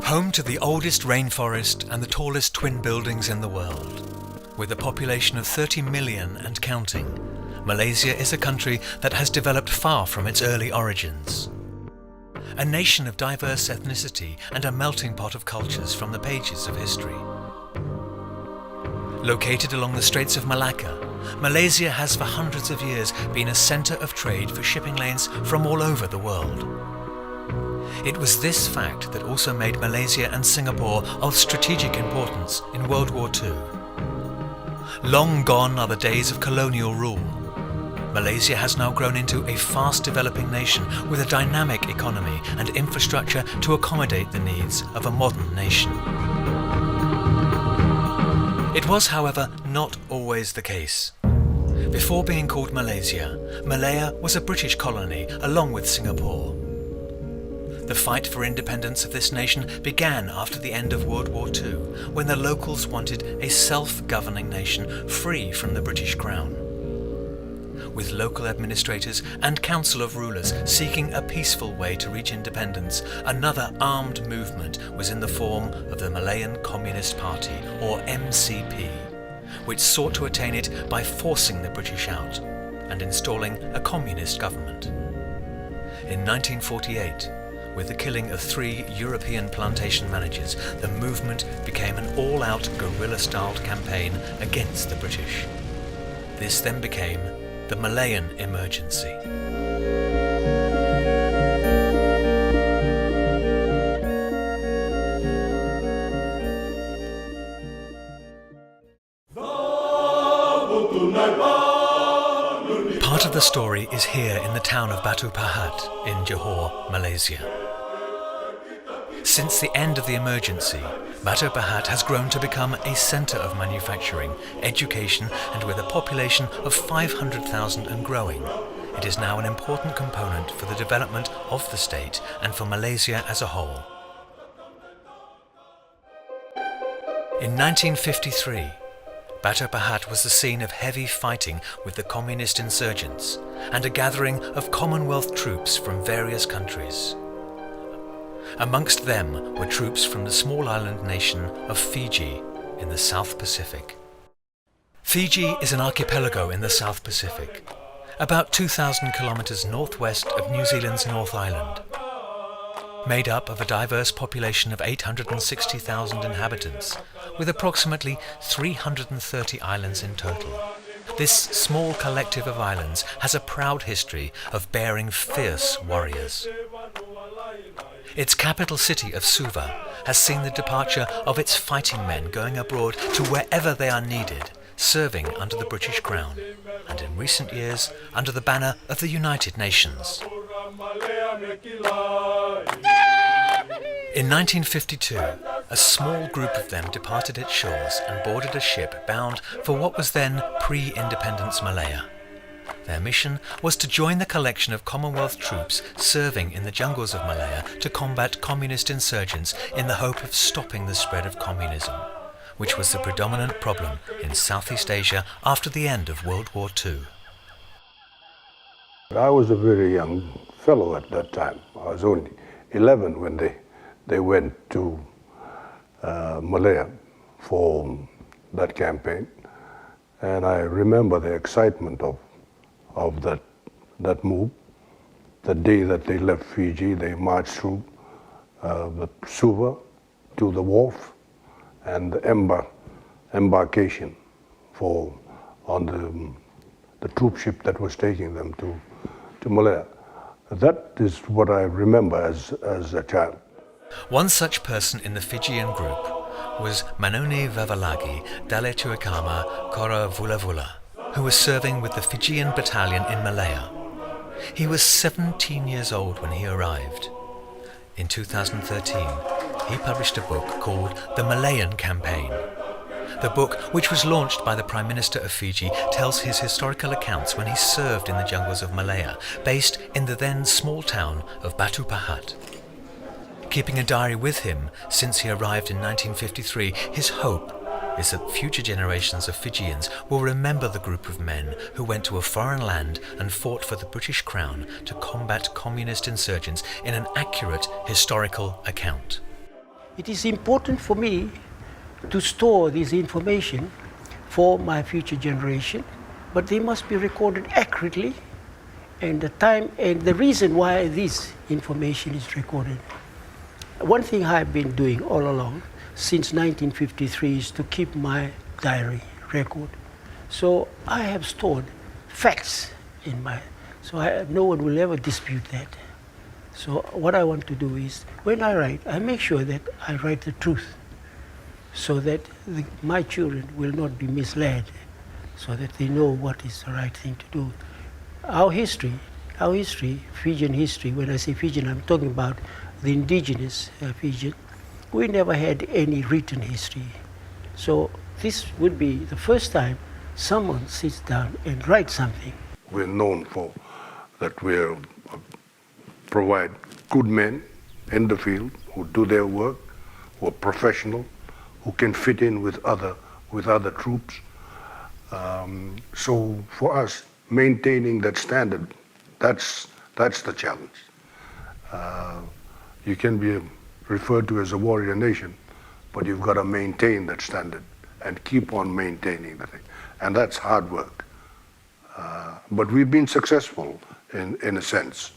Home to the oldest rainforest and the tallest twin buildings in the world. With a population of 30 million and counting, Malaysia is a country that has developed far from its early origins. A nation of diverse ethnicity and a melting pot of cultures from the pages of history. Located along the Straits of Malacca, Malaysia has for hundreds of years been a centre of trade for shipping lanes from all over the world. It was this fact that also made Malaysia and Singapore of strategic importance in World War II. Long gone are the days of colonial rule. Malaysia has now grown into a fast-developing nation with a dynamic economy and infrastructure to accommodate the needs of a modern nation. It was, however, not always the case. Before being called Malaysia, Malaya was a British colony along with Singapore. The fight for independence of this nation began after the end of World War II, when the locals wanted a self-governing nation free from the British Crown. With local administrators and council of rulers seeking a peaceful way to reach independence, another armed movement was in the form of the Malayan Communist Party, or MCP, which sought to attain it by forcing the British out and installing a communist government. In 1948, with the killing of 3 European plantation managers, the movement became an all-out guerrilla-styled campaign against the British. This then became the Malayan Emergency. Part of the story is here in the town of Batu Pahat in Johor, Malaysia. Since the end of the emergency, Batu Pahat has grown to become a centre of manufacturing, education, and with a population of 500,000 and growing, it is now an important component for the development of the state and for Malaysia as a whole. In 1953, Batu Pahat was the scene of heavy fighting with the communist insurgents and a gathering of Commonwealth troops from various countries. Amongst them were troops from the small island nation of Fiji in the South Pacific. Fiji is an archipelago in the South Pacific, about 2,000 kilometres northwest of New Zealand's North Island. Made up of a diverse population of 860,000 inhabitants, with approximately 330 islands in total. This small collective of islands has a proud history of bearing fierce warriors. Its capital city of Suva has seen the departure of its fighting men going abroad to wherever they are needed, serving under the British Crown, and in recent years under the banner of the United Nations. In 1952, a small group of them departed its shores and boarded a ship bound for what was then pre-independence Malaya. Their mission was to join the collection of Commonwealth troops serving in the jungles of Malaya to combat communist insurgents in the hope of stopping the spread of communism, which was the predominant problem in Southeast Asia after the end of World War II. I was a very young fellow at that time. I was only 11 when they went to Malaya for that campaign, and I remember the excitement of that move. The day that they left Fiji, they marched through the Suva to the wharf and the embarkation on the troop ship that was taking them to Malaya. That is what I remember as a child. One such person in the Fijian group was Manoni Vavalagi Dale Tuikama Kora Vulavula, who was serving with the Fijian battalion in Malaya. He was 17 years old when he arrived. In 2013, he published a book called The Malayan Campaign. The book, which was launched by the Prime Minister of Fiji, tells his historical accounts when he served in the jungles of Malaya, based in the then small town of Batu Pahat. Keeping a diary with him since he arrived in 1953, his hope is that future generations of Fijians will remember the group of men who went to a foreign land and fought for the British Crown to combat communist insurgents in an accurate historical account. It is important for me to store this information for my future generation, but they must be recorded accurately, and the time and the reason why this information is recorded. One thing I've been doing all along since 1953 is to keep my diary record. So I have stored facts in my, no one will ever dispute that. So what I want to do is, when I write, I make sure that I write the truth, so that my children will not be misled, so that they know what is the right thing to do. Our history, Fijian history, when I say Fijian, I'm talking about the indigenous Fijian, we never had any written history. So this would be the first time someone sits down and writes something. We're known for that we provide good men in the field who do their work, who are professional, who can fit in with other troops. So for us, maintaining that standard, that's the challenge. You can be referred to as a warrior nation, but you've got to maintain that standard and keep on maintaining the thing. And that's hard work. But we've been successful in a sense.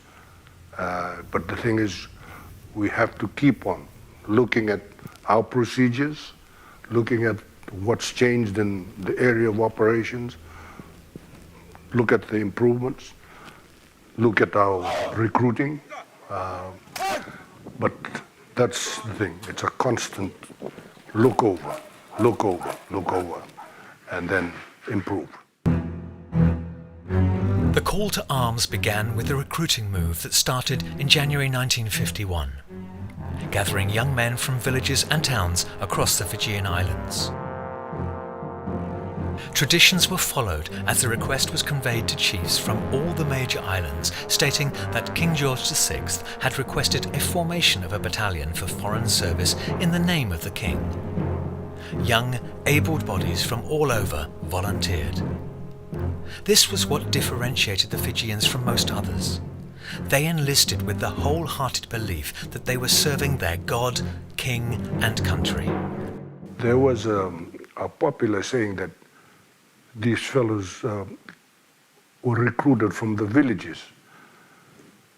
But the thing is, we have to keep on looking at our procedures, looking at what's changed in the area of operations, look at the improvements, look at our recruiting. But that's the thing. It's a constant look over, and then improve. The call to arms began with a recruiting move that started in January 1951, gathering young men from villages and towns across the Fijian Islands. Traditions were followed as the request was conveyed to chiefs from all the major islands, stating that King George VI had requested a formation of a battalion for foreign service in the name of the king. Young, able bodies from all over volunteered. This was what differentiated the Fijians from most others. They enlisted with the wholehearted belief that they were serving their God, king, and country. There was a popular saying that these fellows were recruited from the villages.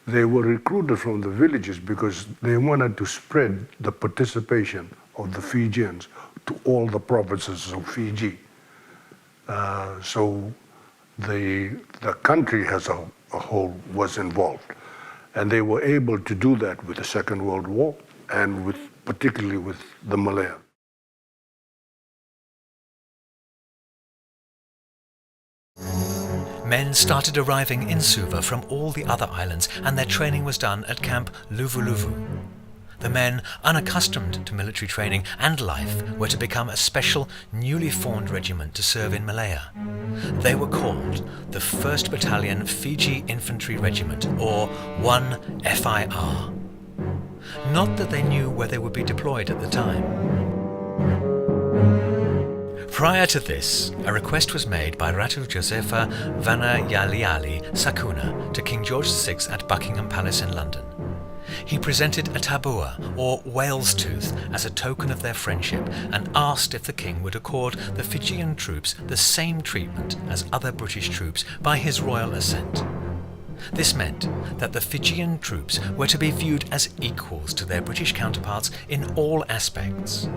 They were recruited from the villages because they wanted to spread the participation of the Fijians to all the provinces of Fiji. So the country as a whole was involved. And they were able to do that with the Second World War and particularly with the Malayan. Men started arriving in Suva from all the other islands, and their training was done at Camp Luvu-Luvu. The men, unaccustomed to military training and life, were to become a special, newly formed regiment to serve in Malaya. They were called the 1st Battalion Fiji Infantry Regiment, or 1 FIR. Not that they knew where they would be deployed at the time. Prior to this, a request was made by Ratu Josefa Vanayaliali Sakuna to King George VI at Buckingham Palace in London. He presented a tabua, or whale's tooth, as a token of their friendship and asked if the king would accord the Fijian troops the same treatment as other British troops by his royal assent. This meant that the Fijian troops were to be viewed as equals to their British counterparts in all aspects.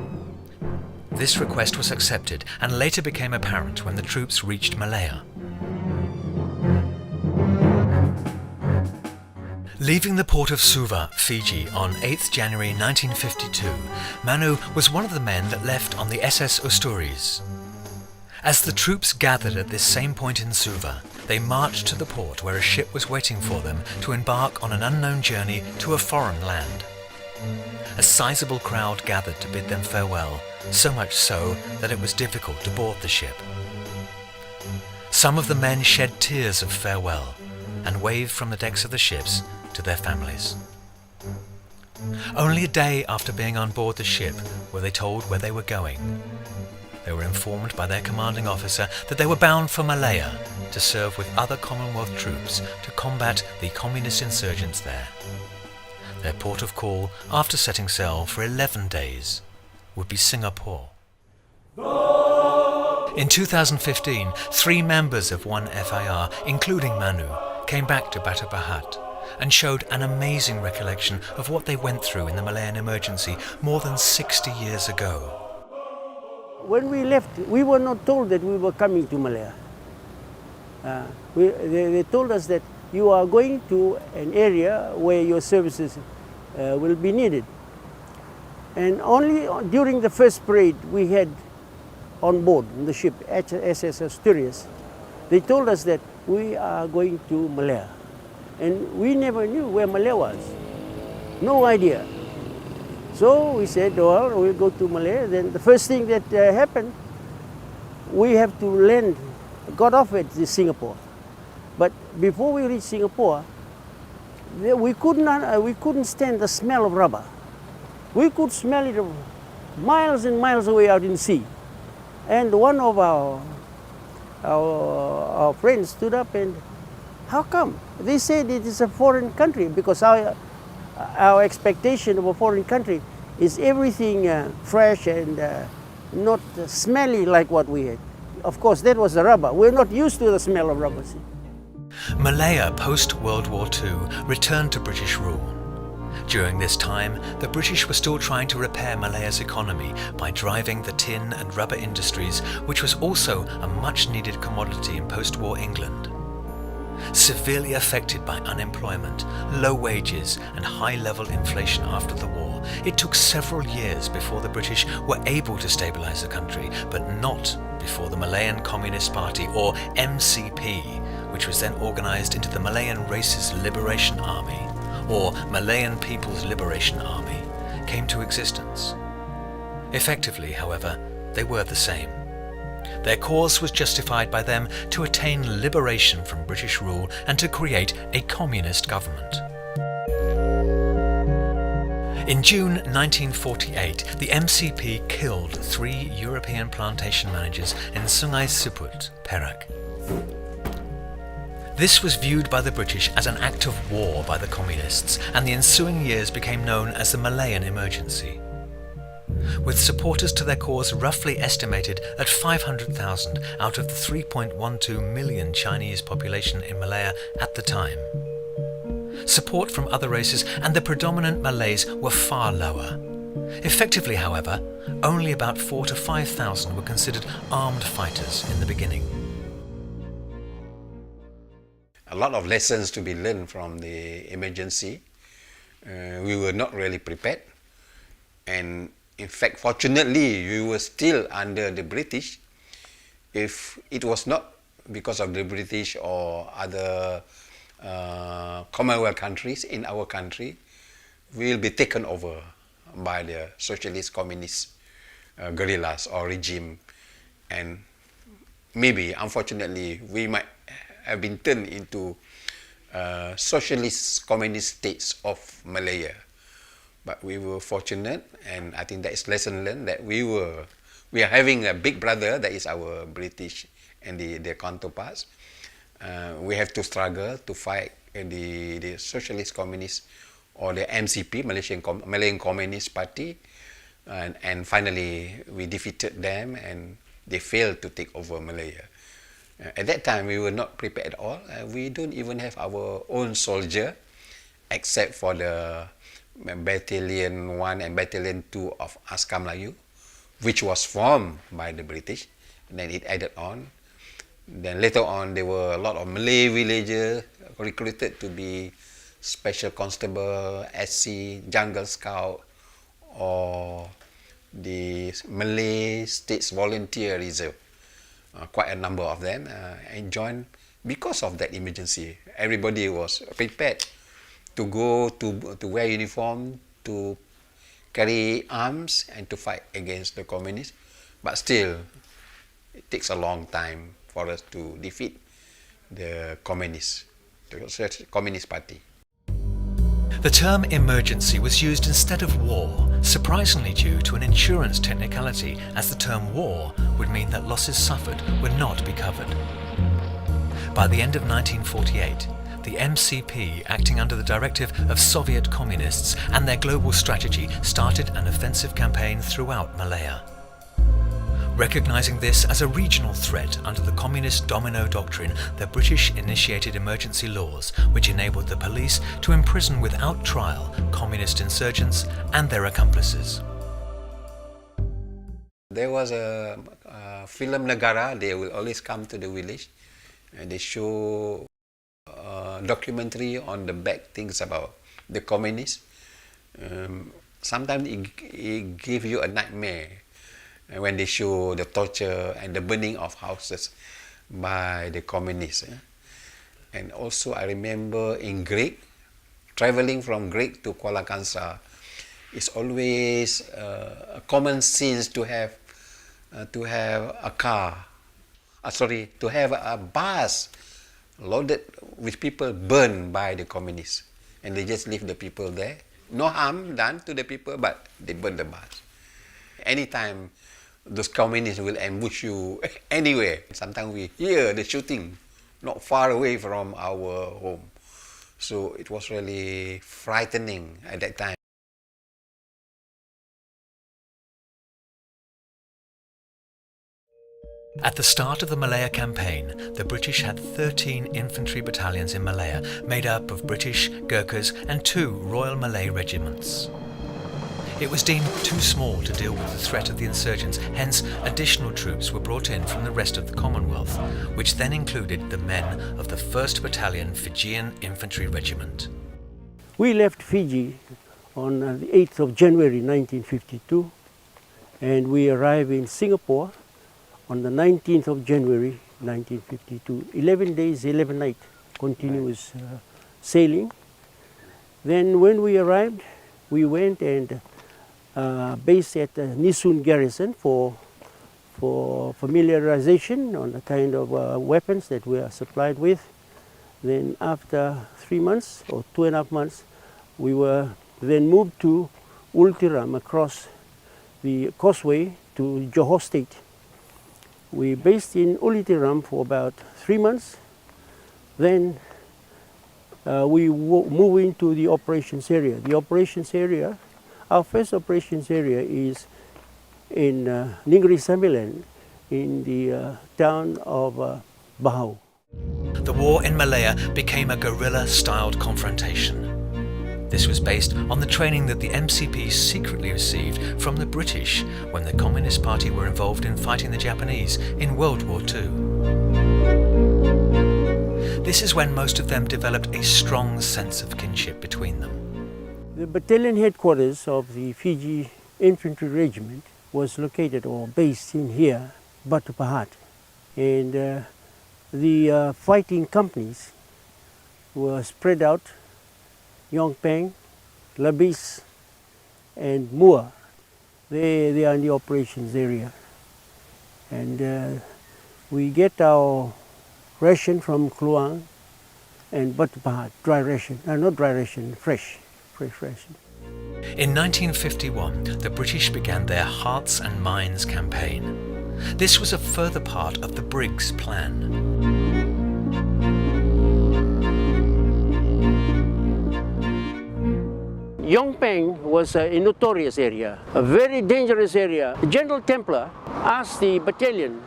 This request was accepted and later became apparent when the troops reached Malaya. Leaving the port of Suva, Fiji, on 8 January 1952, Manu was one of the men that left on the SS Usturies. As the troops gathered at this same point in Suva, they marched to the port where a ship was waiting for them to embark on an unknown journey to a foreign land. A sizable crowd gathered to bid them farewell, so much so that it was difficult to board the ship. Some of the men shed tears of farewell and waved from the decks of the ships to their families. Only a day after being on board the ship were they told where they were going. They were informed by their commanding officer that they were bound for Malaya to serve with other Commonwealth troops to combat the communist insurgents there. Their port of call, after setting sail for 11 days, would be Singapore. In 2015, 3 members of 1FIR, including Manu, came back to Batu Pahat and showed an amazing recollection of what they went through in the Malayan Emergency more than 60 years ago. When we left, we were not told that we were coming to Malaya. They told us that you are going to an area where your services will be needed. And only during the first parade we had on board the ship, SS Asturias, they told us that we are going to Malaya. And we never knew where Malaya was. No idea. So we said, well, we'll go to Malaya. Then the first thing that happened, we have to land, got off at Singapore. But before we reached Singapore, we couldn't stand the smell of rubber. We could smell it miles and miles away out in the sea. And one of our friends stood up and, how come? They said it is a foreign country, because our expectation of a foreign country is everything fresh and not smelly like what we had. Of course, that was the rubber. We're not used to the smell of rubber. See? Malaya post-World War II returned to British rule. During this time, the British were still trying to repair Malaya's economy by driving the tin and rubber industries, which was also a much-needed commodity in post-war England. Severely affected by unemployment, low wages and high-level inflation after the war, it took several years before the British were able to stabilise the country, but not before the Malayan Communist Party, or MCP, which was then organised into the Malayan Races Liberation Army, or Malayan People's Liberation Army, came to existence. Effectively, however, they were the same. Their cause was justified by them to attain liberation from British rule and to create a communist government. In June 1948, the MCP killed 3 European plantation managers in Sungai Siput, Perak. This was viewed by the British as an act of war by the communists, and the ensuing years became known as the Malayan Emergency. With supporters to their cause roughly estimated at 500,000 out of the 3.12 million Chinese population in Malaya at the time. Support from other races and the predominant Malays were far lower. Effectively, however, only about 4,000 to 5,000 were considered armed fighters in the beginning. A lot of lessons to be learned from the emergency. We were not really prepared, and in fact, fortunately, we were still under the British. If it was not because of the British or other Commonwealth countries in our country, we will be taken over by the socialist communist guerrillas or regime, and maybe, unfortunately, we might have been turned into socialist communist states of Malaya. But we were fortunate, and I think that is lesson learned, that we are having a big brother that is our British and their counterparts. We have to struggle to fight the socialist communist or the MCP, Malayan Communist Party, and finally we defeated them and they failed to take over Malaya. At that time, we were not prepared at all. We don't even have our own soldier, except for the Battalion 1 and Battalion 2 of Askar Melayu, which was formed by the British, and then it added on. Then later on, there were a lot of Malay villagers recruited to be Special Constable, SC, Jungle Scout, or the Malay States Volunteer Reserve. Quite a number of them and joined because of that emergency. Everybody was prepared to go to wear uniform, to carry arms and to fight against the communists. But still, it takes a long time for us to defeat the communists, the Communist Party. The term emergency was used instead of war, surprisingly due to an insurance technicality, as the term war would mean that losses suffered would not be covered. By the end of 1948, the MCP, acting under the directive of Soviet communists and their global strategy, started an offensive campaign throughout Malaya. Recognizing this as a regional threat under the communist domino doctrine, the British initiated emergency laws which enabled the police to imprison without trial communist insurgents and their accomplices. There was a film Negara, they will always come to the village and they show a documentary on the bad things about the communists. Sometimes it gives you a nightmare when they show the torture and the burning of houses by the communists. And also I remember in Greek, traveling from Greek to Kuala Kangsar, it's always a common scene to have a car, to have a bus loaded with people burned by the communists. And they just leave the people there. No harm done to the people, but they burn the bus. Anytime those communists will ambush you anywhere. Sometimes we hear the shooting not far away from our home. So it was really frightening at that time. At the start of the Malaya campaign, the British had 13 infantry battalions in Malaya, made up of British, Gurkhas and 2 Royal Malay regiments. It was deemed too small to deal with the threat of the insurgents, hence additional troops were brought in from the rest of the Commonwealth, which then included the men of the 1st Battalion Fijian Infantry Regiment. We left Fiji on the 8th of January 1952 and we arrived in Singapore on the 19th of January 1952. 11 days, 11 nights, continuous sailing. Then when we arrived, we went and based at Nisun Garrison for familiarization on the kind of weapons that we are supplied with. Then after 3 months or 2.5 months, we were then moved to Ultiram across the causeway to Johor State. We based in Ultiram for about 3 months. Then we move into the operations area. The operations area, our first operations area is in Negeri Sembilan in the town of Bahau. The war in Malaya became a guerrilla-styled confrontation. This was based on the training that the MCP secretly received from the British when the Communist Party were involved in fighting the Japanese in World War II. This is when most of them developed a strong sense of kinship between them. The battalion headquarters of the Fijian Infantry Regiment was located or based in here, Batu Pahat. And the fighting companies were spread out, Yongpeng, Labis and Mua. They are in the operations area. And we get our ration from Kluang and Batu Pahat, dry ration, not dry ration, fresh ration. In 1951, the British began their Hearts and Minds campaign. This was a further part of the Briggs Plan. Yongpeng was a notorious area, a very dangerous area. General Templar asked the battalion,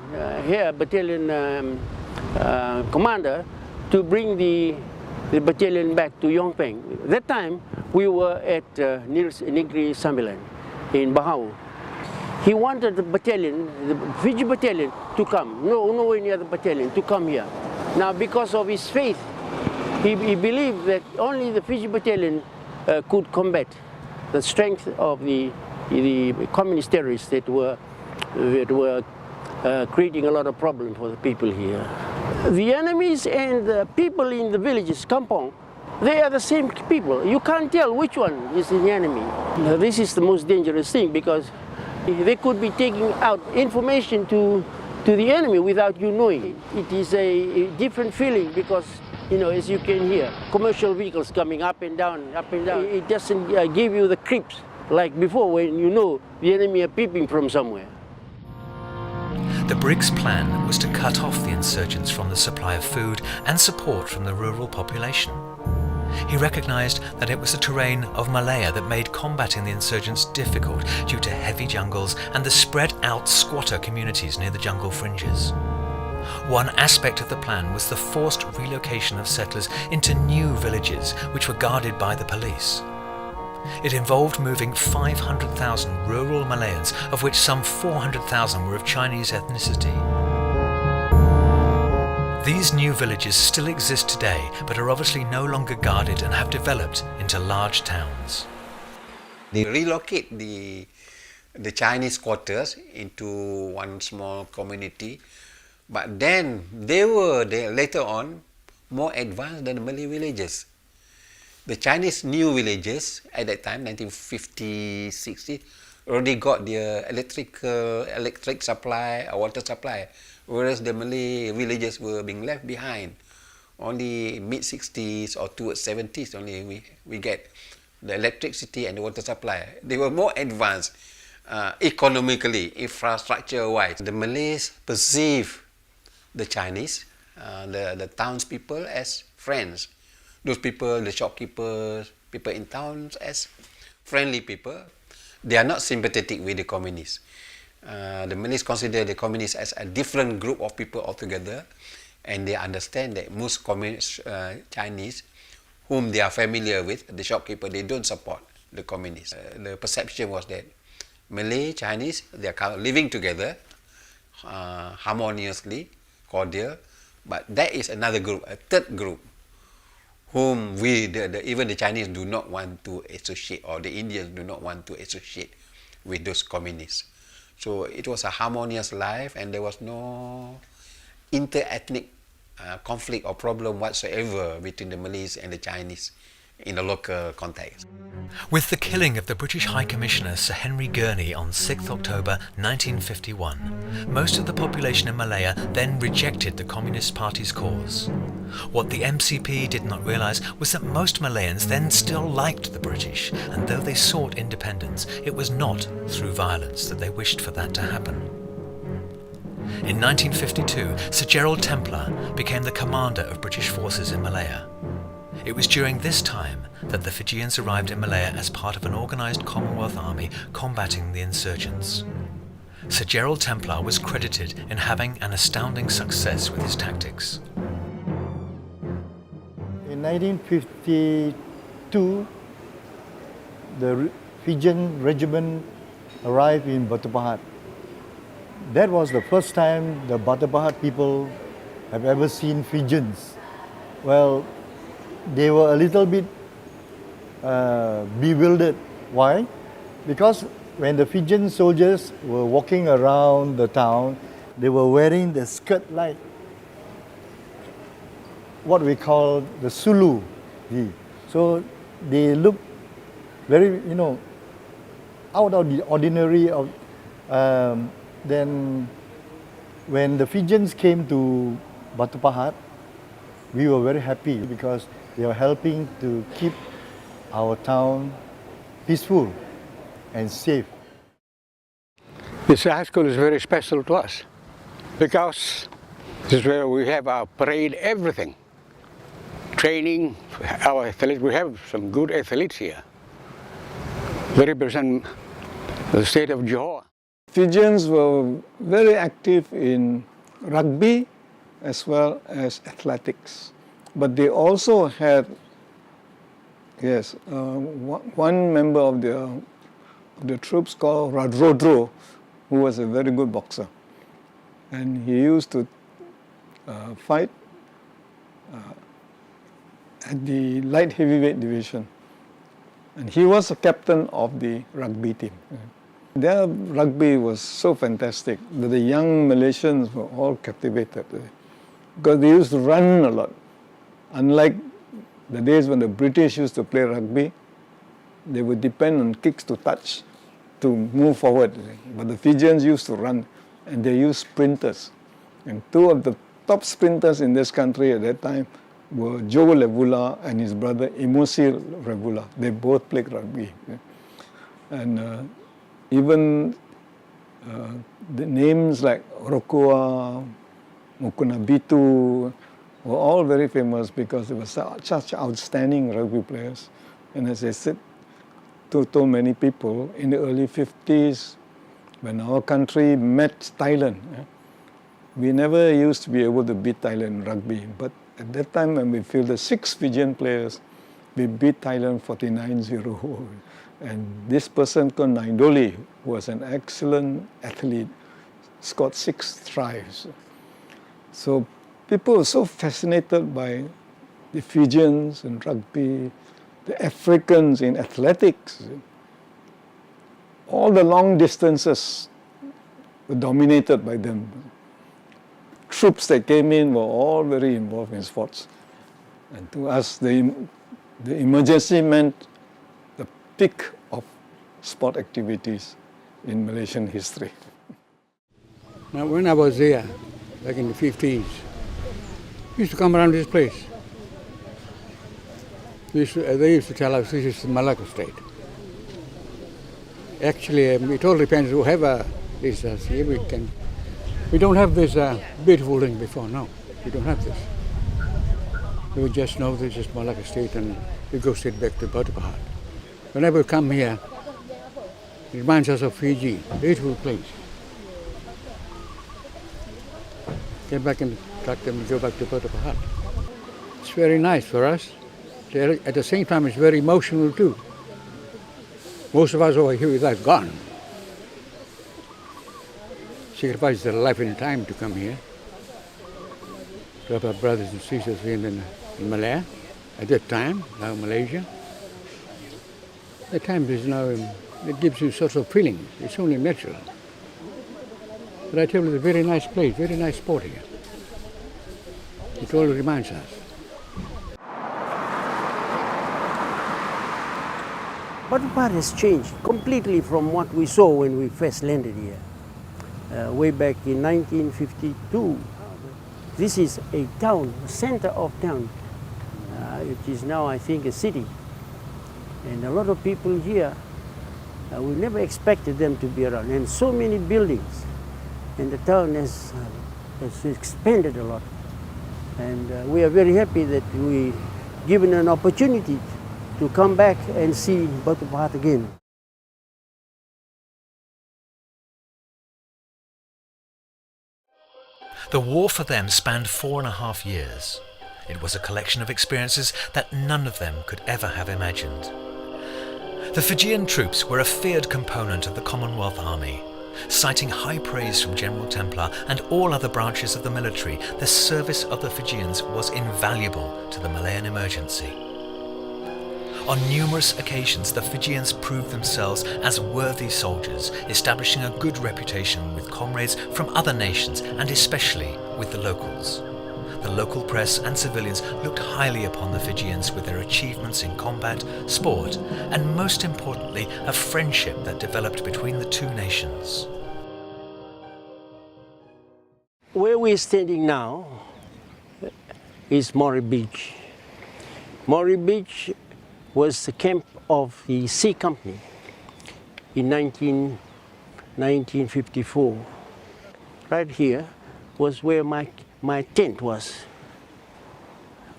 commander, to bring the battalion back to Yongpeng. That time, we were at Negeri Sembilan in Bahau. He wanted the battalion, the Fiji battalion, to come. No any other battalion to come here. Now, because of his faith, he believed that only the Fiji battalion could combat the strength of the communist terrorists that were creating a lot of problems for the people here. The enemies and the people in the villages, kampong, they are the same people. You can't tell which one is the enemy. This is the most dangerous thing because they could be taking out information to the enemy without you knowing. It is a different feeling because, you know, as you can hear, commercial vehicles coming up and down, up and down. It doesn't give you the creeps like before when you know the enemy are peeping from somewhere. The brig's plan was to cut off the insurgents from the supply of food and support from the rural population. He recognized that it was the terrain of Malaya that made combating the insurgents difficult due to heavy jungles and the spread out squatter communities near the jungle fringes. One aspect of the plan was the forced relocation of settlers into new villages which were guarded by the police. It involved moving 500,000 rural Malayans, of which some 400,000 were of Chinese ethnicity. These new villages still exist today, but are obviously no longer guarded and have developed into large towns. They relocate the Chinese quarters into one small community, but then they were later on more advanced than the Malay villages. The Chinese new villages at that time, 1950, 60, already got their electric supply or water supply, whereas the Malay villages were being left behind. Only mid-60s or towards 70s only we get the electricity and the water supply. They were more advanced economically, infrastructure-wise. The Malays perceive the Chinese, the townspeople, as friends. Those people, the shopkeepers, people in towns, as friendly people. They are not sympathetic with the communists. The Malays consider the communists as a different group of people altogether, and they understand that most communist Chinese, whom they are familiar with, the shopkeeper, they don't support the communists. The perception was that Malay, Chinese, they are living together harmoniously, cordial, but that is another group, a third group, whom even the Chinese do not want to associate, or the Indians do not want to associate with those communists. So it was a harmonious life, and there was no inter-ethnic conflict or problem whatsoever between the Malays and the Chinese in the local context. With the killing of the British High Commissioner Sir Henry Gurney on 6 October 1951, most of the population in Malaya then rejected the Communist Party's cause. What the MCP did not realise was that most Malayans then still liked the British, and though they sought independence, it was not through violence that they wished for that to happen. In 1952, Sir Gerald Templar became the commander of British forces in Malaya. It was during this time that the Fijians arrived in Malaya as part of an organised Commonwealth army combating the insurgents. Sir Gerald Templar was credited in having an astounding success with his tactics. In 1952, the Fijian Regiment arrived in Batu Pahat. That was the first time the Batu Pahat people have ever seen Fijians. Well, they were a little bit bewildered. Why? Because when the Fijian soldiers were walking around the town, they were wearing the skirt like what we call the Sulu. So they looked very, out of the ordinary. Then when the Fijians came to Batu Pahat, we were very happy because they are helping to keep our town peaceful and safe. This high school is very special to us because this is where we have our parade, everything. Training, our athletes, we have some good athletes here. We represent the state of Johor. Fijians were very active in rugby as well as athletics. But they also had, one member of the troops called Rodro, who was a very good boxer. And he used to fight at the light heavyweight division. And he was a captain of the rugby team. Their rugby was so fantastic that the young Malaysians were all captivated because they used to run a lot. Unlike the days when the British used to play rugby, they would depend on kicks to touch to move forward. But the Fijians used to run, and they used sprinters. And two of the top sprinters in this country at that time were Joe Levula and his brother Emosi Levula. They both played rugby. And even The names like Rokoa, Mukunabitu were all very famous because they were such outstanding rugby players. And as I said to many people, in the early 50s, when our country met Thailand, we never used to be able to beat Thailand in rugby. But at that time, when we fielded 6 Fijian players, we beat Thailand 49-0. And this person called Naindoli, who was an excellent athlete, scored 6 tries. So people were so fascinated by the Fijians in rugby, the Africans in athletics. All the long distances were dominated by them. Troops that came in were all very involved in sports. And to us, the emergency meant the peak of sport activities in Malaysian history. Now, when I was there, back in the 50s, we used to come around this place. They used to tell us this is the Malacca State. Actually, it all depends whoever is here. We don't have this beautiful thing before, no. We don't have this. We just know this is Malacca State and we go straight back to Batu Pahat. Whenever we come here, it reminds us of Fiji, beautiful place. Get back in the truck and go back to Batu Pahat. It's very nice for us. At the same time, it's very emotional too. Most of us over here with us gone. Sacrificed their life and time to come here. To have our brothers and sisters in Malaya at that time, now Malaysia. That time is now, it gives you sort of feeling. It's only natural. But I tell you, it's a very nice place, very nice sport here. It all reminds us. Batu Pahat has changed completely from what we saw when we first landed here. Way back in 1952, this is a town, a center of town. It is now, I think, a city. And a lot of people here, we never expected them to be around. And so many buildings. And the town has expanded a lot. And we are very happy that we given an opportunity to come back and see Batu Pahat again. The war for them spanned 4.5 years. It was a collection of experiences that none of them could ever have imagined. The Fijian troops were a feared component of the Commonwealth Army. Citing high praise from General Templar and all other branches of the military, the service of the Fijians was invaluable to the Malayan Emergency. On numerous occasions, the Fijians proved themselves as worthy soldiers, establishing a good reputation with comrades from other nations and especially with the locals. The local press and civilians looked highly upon the Fijians with their achievements in combat, sport, and most importantly, a friendship that developed between the two nations. Where we're standing now is Maury Beach. Maury Beach was the camp of the Sea Company in 1954. Right here was where my tent was.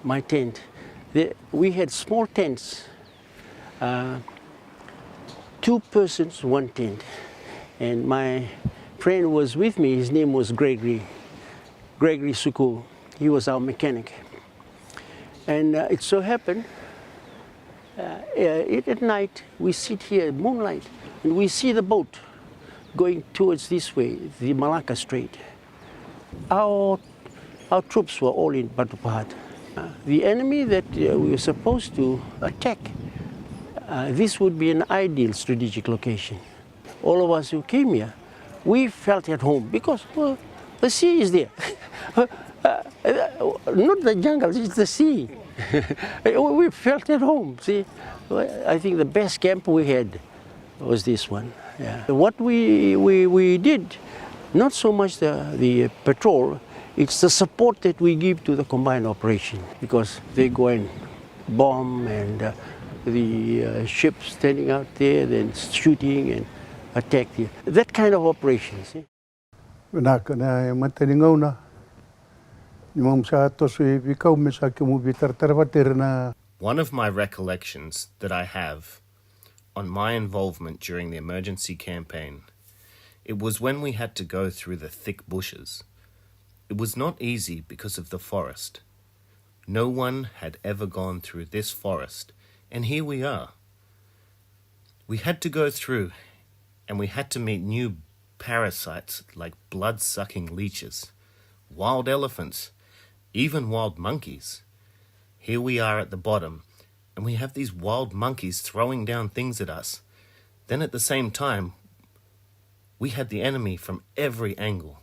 My tent. We had small tents, 2 persons, 1 tent. And my friend was with me, his name was Gregory Suku. He was our mechanic. And it so happened, at night, we sit here at moonlight, and we see the boat going towards this way, the Malacca Strait. Our troops were all in Batu Pahat. The enemy that we were supposed to attack, this would be an ideal strategic location. All of us who came here, we felt at home because, well, the sea is there. Not the jungle, it's the sea. We felt at home, see. I think the best camp we had was this one. Yeah. What we did, not so much the patrol, it's the support that we give to the combined operation, because they go and bomb and the ships standing out there, then shooting, and attack here. That kind of operations. Nakana matalingaw na. Yung sa to si ikaw misaki mo bitar na. One of my recollections that I have on my involvement during the emergency campaign, it was when we had to go through the thick bushes. It was not easy because of the forest. No one had ever gone through this forest, and here we are. We had to go through, and we had to meet new parasites like blood-sucking leeches, wild elephants, even wild monkeys. Here we are at the bottom, and we have these wild monkeys throwing down things at us. Then at the same time, we had the enemy from every angle.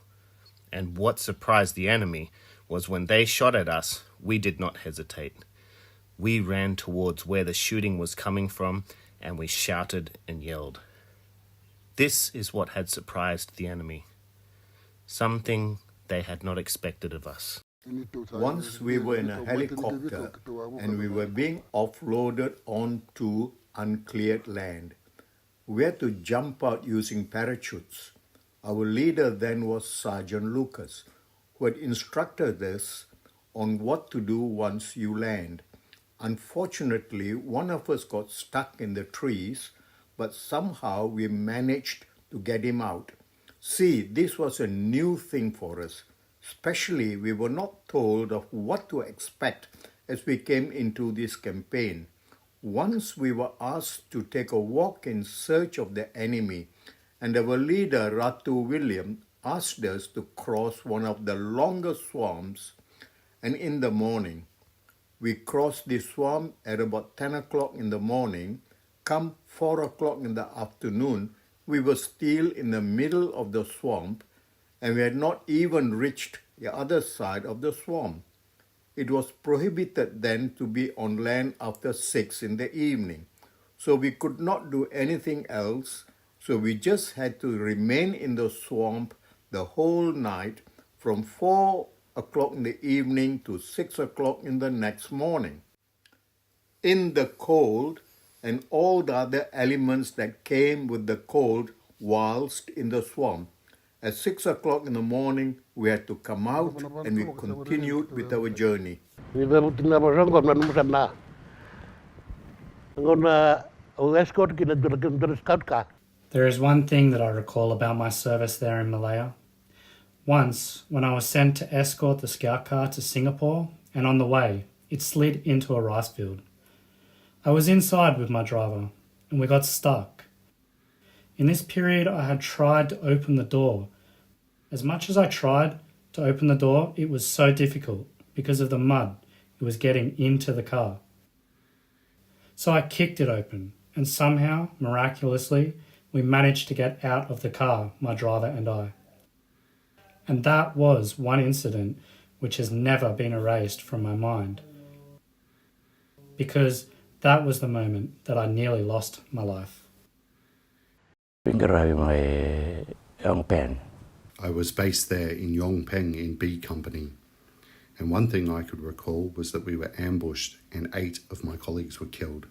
And what surprised the enemy was when they shot at us, we did not hesitate. We ran towards where the shooting was coming from, and we shouted and yelled. This is what had surprised the enemy. Something they had not expected of us. Once we were in a helicopter and we were being offloaded onto uncleared land. We had to jump out using parachutes. Our leader then was Sergeant Lucas, who had instructed us on what to do once you land. Unfortunately, one of us got stuck in the trees, but somehow we managed to get him out. See, this was a new thing for us. Especially, we were not told of what to expect as we came into this campaign. Once we were asked to take a walk in search of the enemy, and our leader, Ratu William, asked us to cross one of the longest swamps, and in the morning, we crossed the swamp at about 10 o'clock in the morning. Come 4 o'clock in the afternoon, we were still in the middle of the swamp, and we had not even reached the other side of the swamp. It was prohibited then to be on land after 6 in the evening. So we could not do anything else, so we just had to remain in the swamp the whole night from 4 o'clock in the evening to 6 o'clock in the next morning. In the cold, and all the other elements that came with the cold whilst in the swamp. At 6 o'clock in the morning, we had to come out and we continued with our journey. There is one thing that I recall about my service there in Malaya. Once, when I was sent to escort the scout car to Singapore, and on the way, it slid into a rice field. I was inside with my driver, and we got stuck. In this period, I had tried to open the door. As much as I tried to open the door, it was so difficult because of the mud it was getting into the car. So I kicked it open, and somehow, miraculously, we managed to get out of the car, my driver and I. And that was one incident which has never been erased from my mind, because that was the moment that I nearly lost my life. I was based there in Yongpeng in B Company, and one thing I could recall was that we were ambushed and 8 of my colleagues were killed.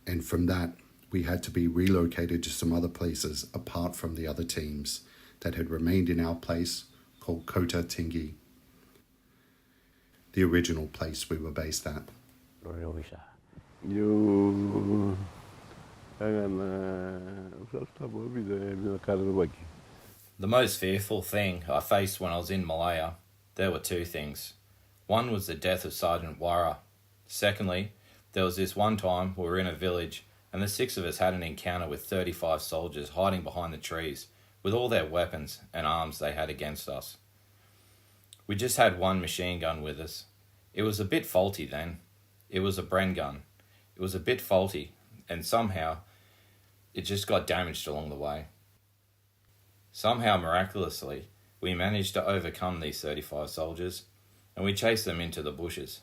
And from that, we had to be relocated to some other places apart from the other teams that had remained in our place called Kota Tinggi, the original place we were based at. The most fearful thing I faced when I was in Malaya, there were 2 things. One was the death of Sergeant Wara. Secondly, there was this one time we were in a village and the 6 of us had an encounter with 35 soldiers hiding behind the trees with all their weapons and arms they had against us. We just had one machine gun with us. It was a bit faulty then. It was a Bren gun. It was a bit faulty, and somehow it just got damaged along the way. Somehow, miraculously, we managed to overcome these 35 soldiers, and we chased them into the bushes.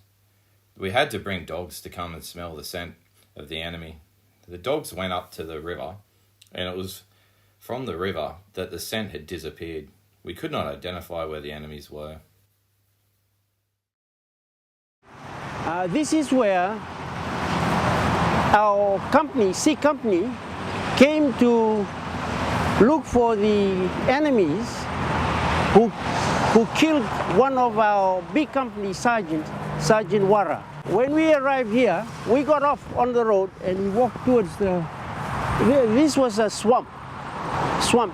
We had to bring dogs to come and smell the scent of the enemy. The dogs went up to the river, and it was from the river that the scent had disappeared. We could not identify where the enemies were. This is where our company, C Company, came to look for the enemies who killed one of our big company sergeants, Sergeant Wara. When we arrived here, we got off on the road and we walked towards this was a swamp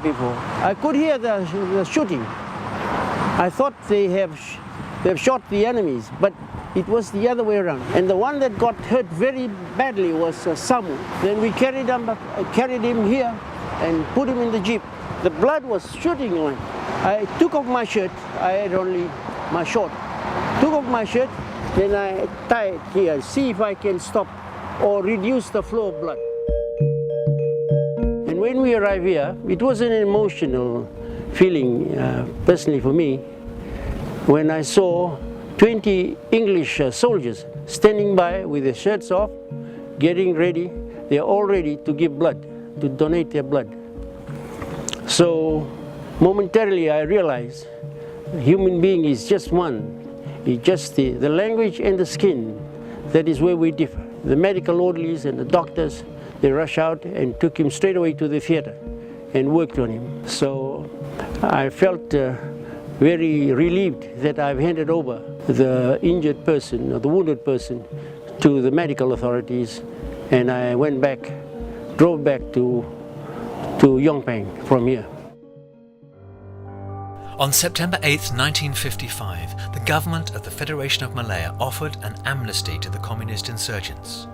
before. I could hear the shooting. I thought they've shot the enemies, but it was the other way around. And the one that got hurt very badly was Samu. Then we carried him here and put him in the jeep. The blood was shooting on him. I took off my shirt. I had only my short. Took off my shirt, then I tied it here, see if I can stop or reduce the flow of blood. And when we arrived here, it was an emotional feeling, personally for me, when I saw 20 English soldiers standing by with their shirts off, getting ready. They're all ready to give blood, to donate their blood. So momentarily I realized a human being is just one. It's just the language and the skin. That is where we differ. The medical orderlies and the doctors, they rush out and took him straight away to the theater and worked on him. So I felt very relieved that I've handed over the injured person or the wounded person to the medical authorities, and I went back, drove back to Yongpeng from here. On September 8, 1955, the government of the Federation of Malaya offered an amnesty to the communist insurgents.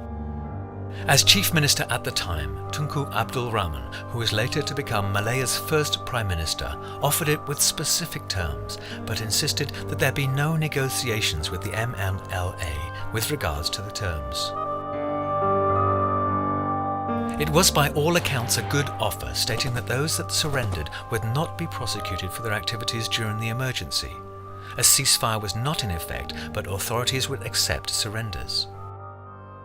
As chief minister at the time, Tunku Abdul Rahman, who was later to become Malaya's first prime minister, offered it with specific terms, but insisted that there be no negotiations with the MNLA with regards to the terms. It was by all accounts a good offer, stating that those that surrendered would not be prosecuted for their activities during the emergency. A ceasefire was not in effect, but authorities would accept surrenders.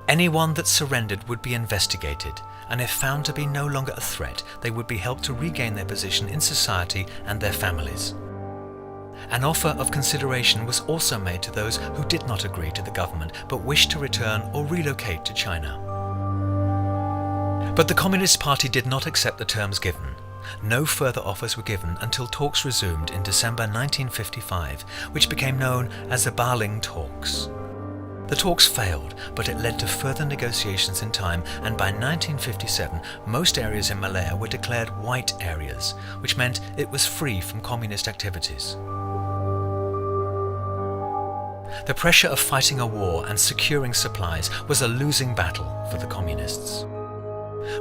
Anyone that surrendered would be investigated, and if found to be no longer a threat, they would be helped to regain their position in society and their families. An offer of consideration was also made to those who did not agree to the government but wished to return or relocate to China. But the Communist Party did not accept the terms given. No further offers were given until talks resumed in December 1955, which became known as the Baling Talks. The talks failed, but it led to further negotiations in time, and by 1957 most areas in Malaya were declared white areas, which meant it was free from communist activities. The pressure of fighting a war and securing supplies was a losing battle for the communists.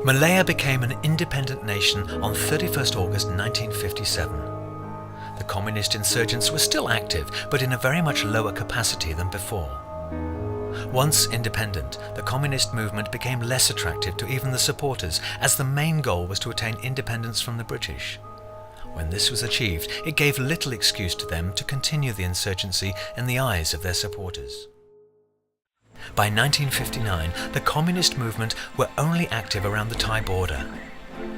Malaya became an independent nation on 31st August 1957. The communist insurgents were still active, but in a very much lower capacity than before. Once independent, the communist movement became less attractive to even the supporters, as the main goal was to attain independence from the British. When this was achieved, it gave little excuse to them to continue the insurgency in the eyes of their supporters. By 1959, the communist movement were only active around the Thai border,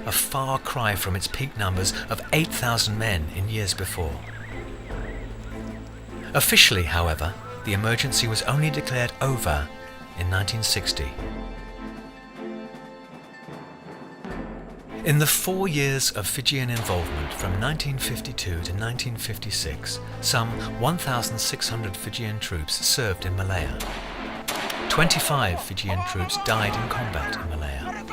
a far cry from its peak numbers of 8,000 men in years before. Officially, however, the emergency was only declared over in 1960. In the 4 years of Fijian involvement from 1952 to 1956, some 1,600 Fijian troops served in Malaya. 25 Fijian troops died in combat in Malaya.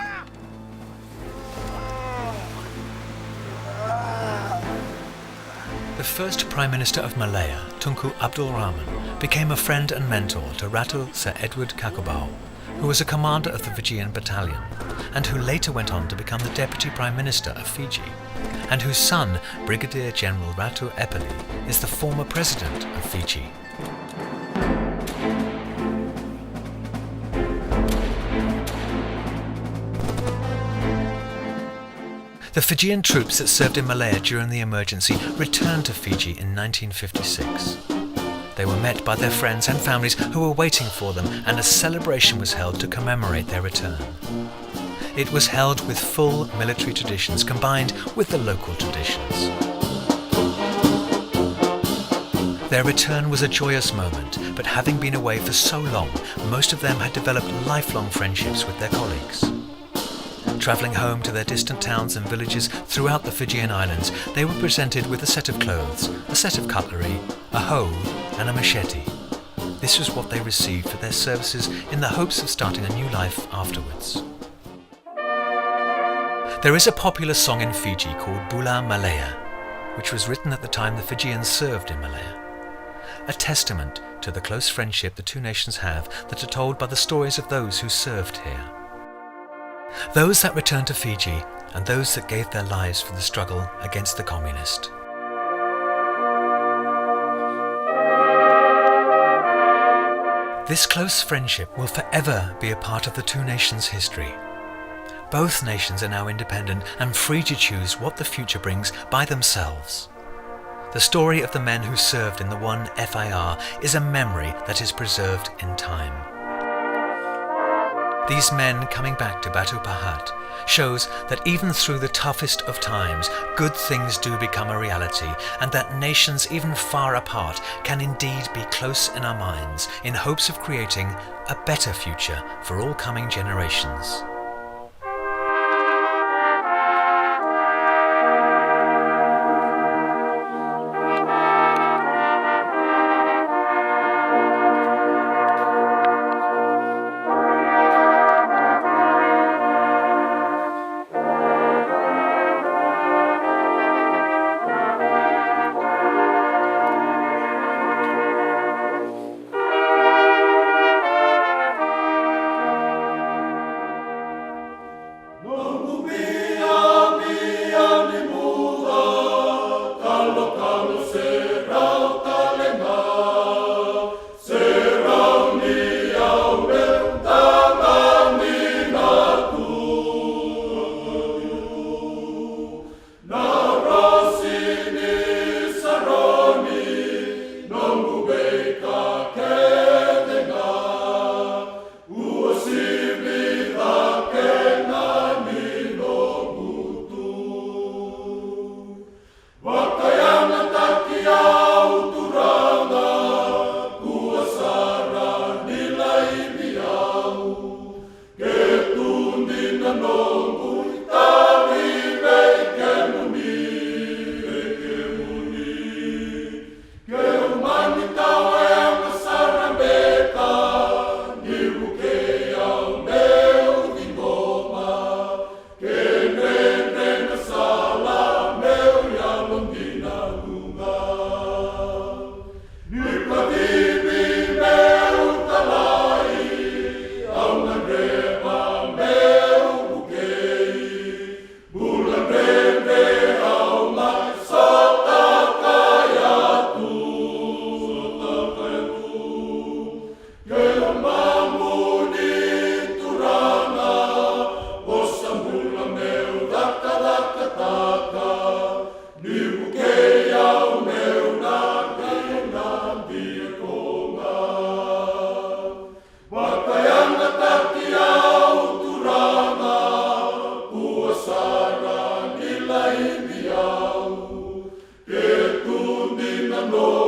The first Prime Minister of Malaya, Tunku Abdul Rahman, became a friend and mentor to Ratu Sir Edward Kakubau, who was a commander of the Fijian battalion, and who later went on to become the Deputy Prime Minister of Fiji, and whose son, Brigadier General Ratu Epeli, is the former President of Fiji. The Fijian troops that served in Malaya during the emergency returned to Fiji in 1956. They were met by their friends and families who were waiting for them, and a celebration was held to commemorate their return. It was held with full military traditions combined with the local traditions. Their return was a joyous moment, but having been away for so long, most of them had developed lifelong friendships with their colleagues. Travelling home to their distant towns and villages throughout the Fijian Islands, they were presented with a set of clothes, a set of cutlery, a hoe and a machete. This was what they received for their services in the hopes of starting a new life afterwards. There is a popular song in Fiji called Bula Malaya, which was written at the time the Fijians served in Malaya. A testament to the close friendship the two nations have that are told by the stories of those who served here. Those that returned to Fiji and those that gave their lives for the struggle against the communist. This close friendship will forever be a part of the two nations' history. Both nations are now independent and free to choose what the future brings by themselves. The story of the men who served in the one FIR is a memory that is preserved in time. These men coming back to Batu Pahat shows that even through the toughest of times, good things do become a reality, and that nations even far apart can indeed be close in our minds in hopes of creating a better future for all coming generations. No